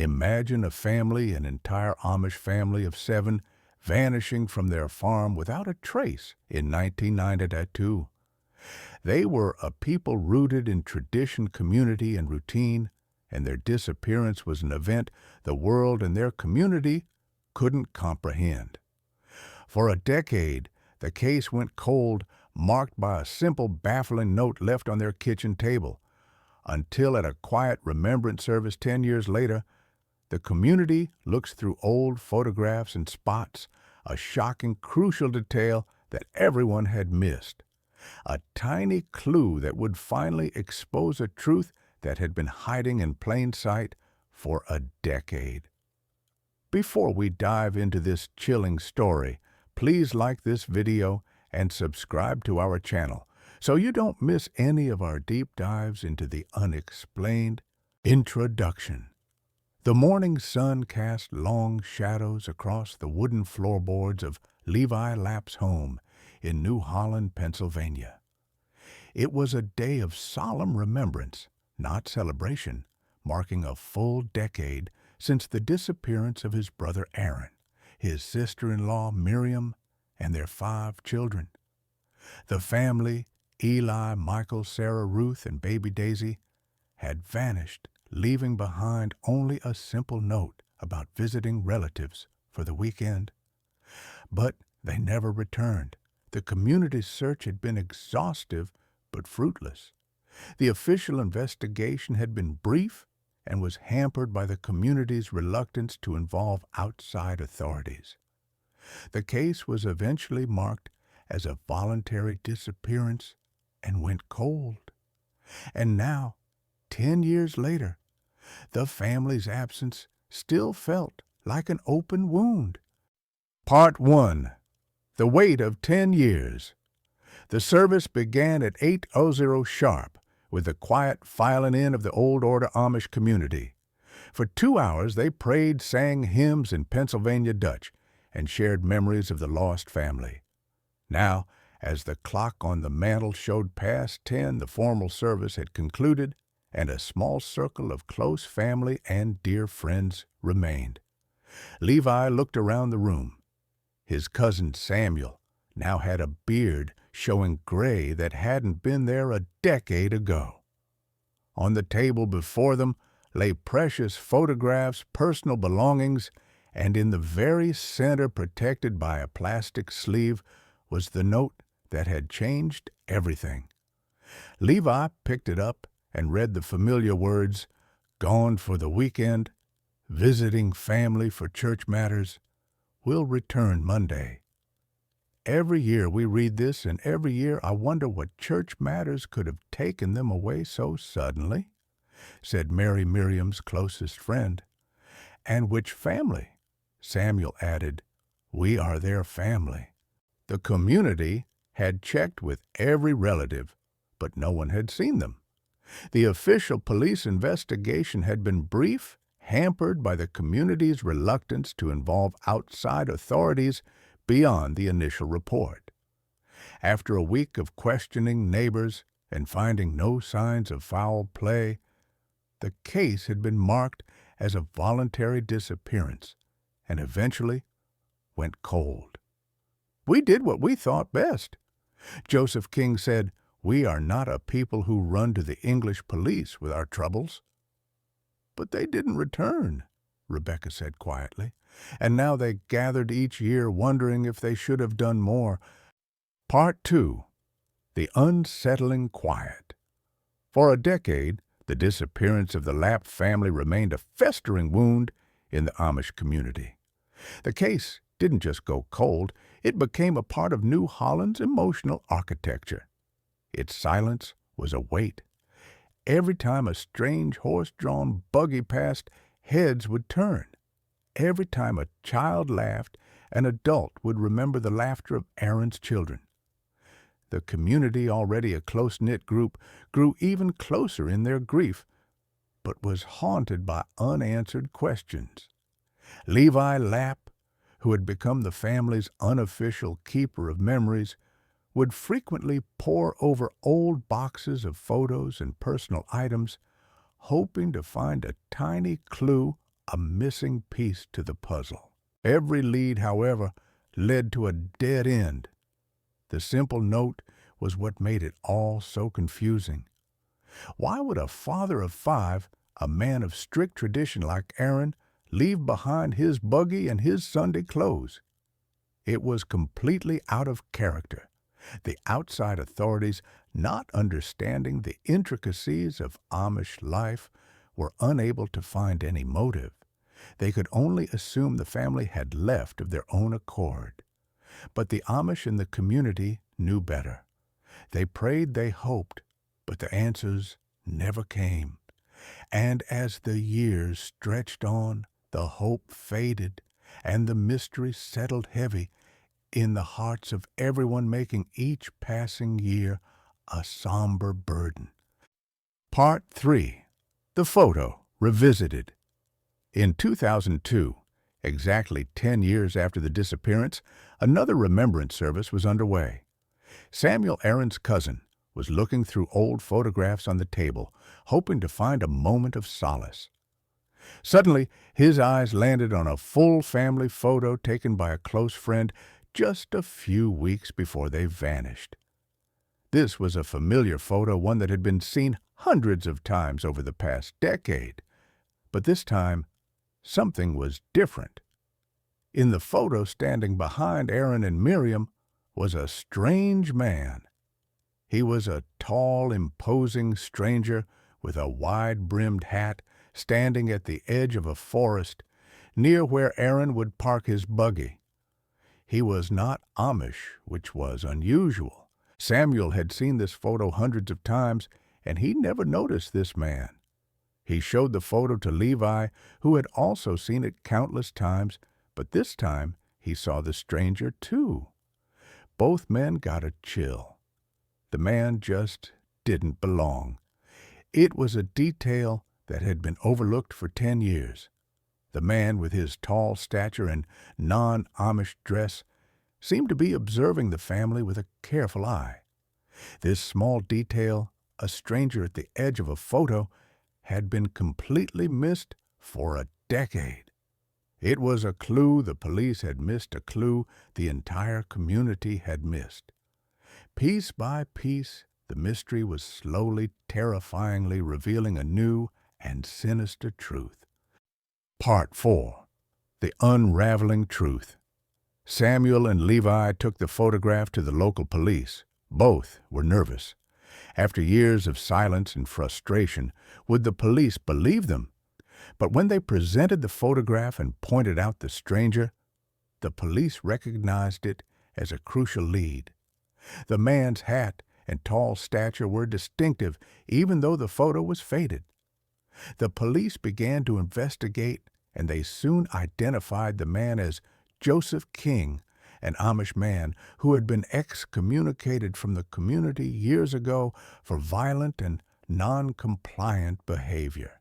Imagine a family, an entire Amish family of 7, vanishing from their farm without a trace in 1992. They were a people rooted in tradition, community, and routine, and their disappearance was an event the world and their community couldn't comprehend. For a decade, the case went cold, marked by a simple, baffling note left on their kitchen table, until at a quiet remembrance service 10 years later, the community looks through old photographs and spots a shocking, crucial detail that everyone had missed. A tiny clue that would finally expose a truth that had been hiding in plain sight for a decade. Before we dive into this chilling story, please like this video and subscribe to our channel so you don't miss any of our deep dives into the unexplained. Introduction. The morning sun cast long shadows across the wooden floorboards of Levi Lapp's home in New Holland, Pennsylvania. It was a day of solemn remembrance, not celebration, marking a full decade since the disappearance of his brother Aaron, his sister-in-law Miriam, and their 5 children. The family, Eli, Michael, Sarah, Ruth, and baby Daisy, had vanished, leaving behind only a simple note about visiting relatives for the weekend. But they never returned. The community's search had been exhaustive but fruitless. The official investigation had been brief and was hampered by the community's reluctance to involve outside authorities. The case was eventually marked as a voluntary disappearance and went cold. And now, 10 years later, the family's absence still felt like an open wound. Part 1. The Wait of 10 Years. The service began at 8:00 sharp with the quiet filing in of the Old Order Amish community. For 2 hours they prayed, sang hymns in Pennsylvania Dutch, and shared memories of the lost family. Now, as the clock on the mantel showed past 10, the formal service had concluded, and a small circle of close family and dear friends remained. Levi looked around the room. His cousin Samuel now had a beard showing gray that hadn't been there a decade ago. On the table before them lay precious photographs, personal belongings, and in the very center, protected by a plastic sleeve, was the note that had changed everything. Levi picked it up and read the familiar words, "Gone for the weekend, visiting family for church matters, will return Monday." Every year we read this, and every year I wonder what church matters could have taken them away so suddenly, said Mary, Miriam's closest friend. And which family? Samuel added, "We are their family." The community had checked with every relative, but no one had seen them. The official police investigation had been brief, hampered by the community's reluctance to involve outside authorities beyond the initial report. After a week of questioning neighbors and finding no signs of foul play, the case had been marked as a voluntary disappearance and eventually went cold. "We did what we thought best." Joseph King said, "We are not a people who run to the English police with our troubles." "But they didn't return," Rebecca said quietly, "and now they gathered each year wondering if they should have done more." Part 2. The Unsettling Quiet. For a decade, the disappearance of the Lapp family remained a festering wound in the Amish community. The case didn't just go cold, it became a part of New Holland's emotional architecture. Its silence was a weight. Every time a strange horse-drawn buggy passed, heads would turn. Every time a child laughed, an adult would remember the laughter of Aaron's children. The community, already a close-knit group, grew even closer in their grief, but was haunted by unanswered questions. Levi Lapp, who had become the family's unofficial keeper of memories, would frequently pore over old boxes of photos and personal items, hoping to find a tiny clue a missing piece to the puzzle. Every lead, however, led to a dead end. The simple note was what made it all so confusing. Why would a father of five, a man of strict tradition like Aaron, leave behind his buggy and his Sunday clothes? It was completely out of character. The outside authorities, not understanding the intricacies of Amish life, were unable to find any motive. They could only assume the family had left of their own accord. But the Amish in the community knew better. They prayed, they hoped, but the answers never came. And as the years stretched on, the hope faded, and the mystery settled heavy in the hearts of everyone, making each passing year a somber burden. Part 3. The Photo Revisited. In 2002, exactly 10 years after the disappearance, another remembrance service was underway. Samuel Aaron's cousin was looking through old photographs on the table, hoping to find a moment of solace. Suddenly, his eyes landed on a full family photo taken by a close friend just a few weeks before they vanished. This was a familiar photo, one that had been seen hundreds of times over the past decade. But this time, something was different. In the photo, standing behind Aaron and Miriam, was a strange man. He was a tall, imposing stranger with a wide-brimmed hat, standing at the edge of a forest near where Aaron would park his buggy. He was not Amish, which was unusual. Samuel had seen this photo hundreds of times, and he never noticed this man. He showed the photo to Levi, who had also seen it countless times, but this time he saw the stranger too. Both men got a chill. The man just didn't belong. It was a detail that had been overlooked for 10 years. The man, with his tall stature and non-Amish dress, seemed to be observing the family with a careful eye. This small detail, a stranger at the edge of a photo, had been completely missed for a decade. It was a clue the police had missed, a clue the entire community had missed. Piece by piece, the mystery was slowly, terrifyingly revealing a new and sinister truth. Part 4. The Unraveling Truth. Samuel and Levi took the photograph to the local police. Both were nervous. After years of silence and frustration, would the police believe them? But when they presented the photograph and pointed out the stranger, the police recognized it as a crucial lead. The man's hat and tall stature were distinctive, even though the photo was faded. The police began to investigate, and they soon identified the man as Joseph King, an Amish man who had been excommunicated from the community years ago for violent and non-compliant behavior.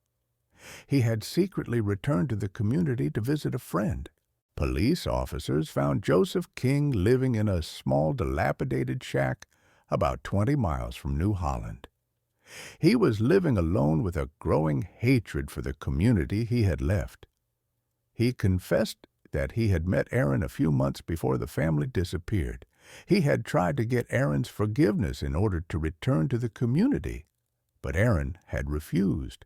He had secretly returned to the community to visit a friend. Police officers found Joseph King living in a small, dilapidated shack about 20 miles from New Holland. He was living alone with a growing hatred for the community he had left. He confessed that he had met Aaron a few months before the family disappeared. He had tried to get Aaron's forgiveness in order to return to the community, but Aaron had refused.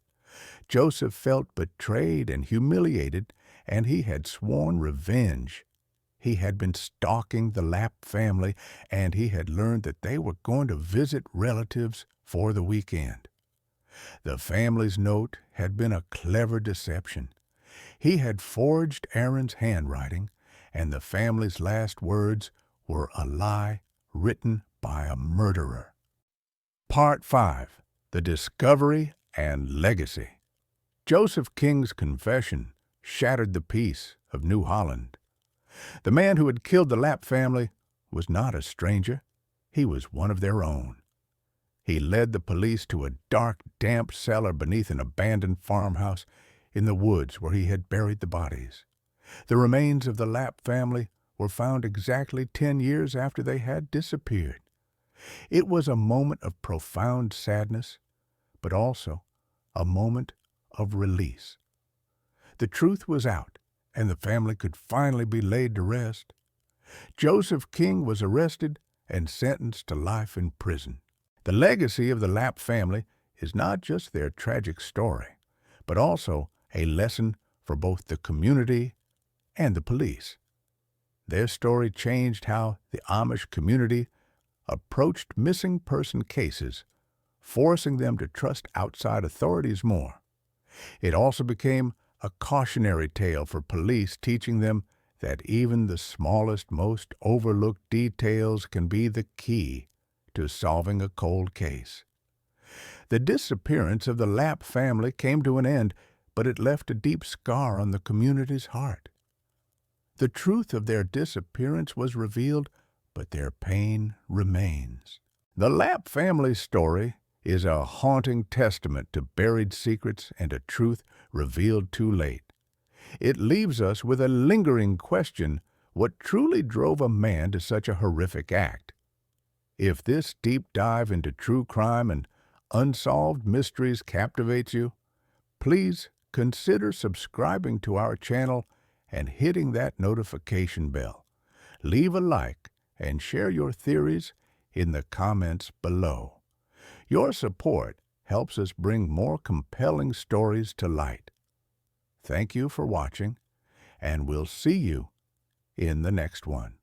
Joseph felt betrayed and humiliated, and he had sworn revenge. He had been stalking the Lapp family, and he had learned that they were going to visit relatives for the weekend. The family's note had been a clever deception. He had forged Aaron's handwriting, and the family's last words were a lie written by a murderer. Part 5. The Discovery and Legacy. Joseph King's confession shattered the peace of New Holland. The man who had killed the Lapp family was not a stranger. He was one of their own. He led the police to a dark, damp cellar beneath an abandoned farmhouse in the woods where he had buried the bodies. The remains of the Lapp family were found exactly 10 years after they had disappeared. It was a moment of profound sadness, but also a moment of release. The truth was out, and the family could finally be laid to rest. Joseph King was arrested and sentenced to life in prison. The legacy of the Lapp family is not just their tragic story, but also a lesson for both the community and the police. Their story changed how the Amish community approached missing person cases, forcing them to trust outside authorities more. It also became a cautionary tale for police, teaching them that even the smallest, most overlooked details can be the key to solving a cold case. The disappearance of the Lapp family came to an end, but it left a deep scar on the community's heart. The truth of their disappearance was revealed, but their pain remains. The Lapp family's story is a haunting testament to buried secrets and a truth revealed too late. It leaves us with a lingering question: what truly drove a man to such a horrific act? If this deep dive into true crime and unsolved mysteries captivates you, please consider subscribing to our channel and hitting that notification bell. Leave a like and share your theories in the comments below. Your support helps us bring more compelling stories to light. Thank you for watching, and we'll see you in the next one.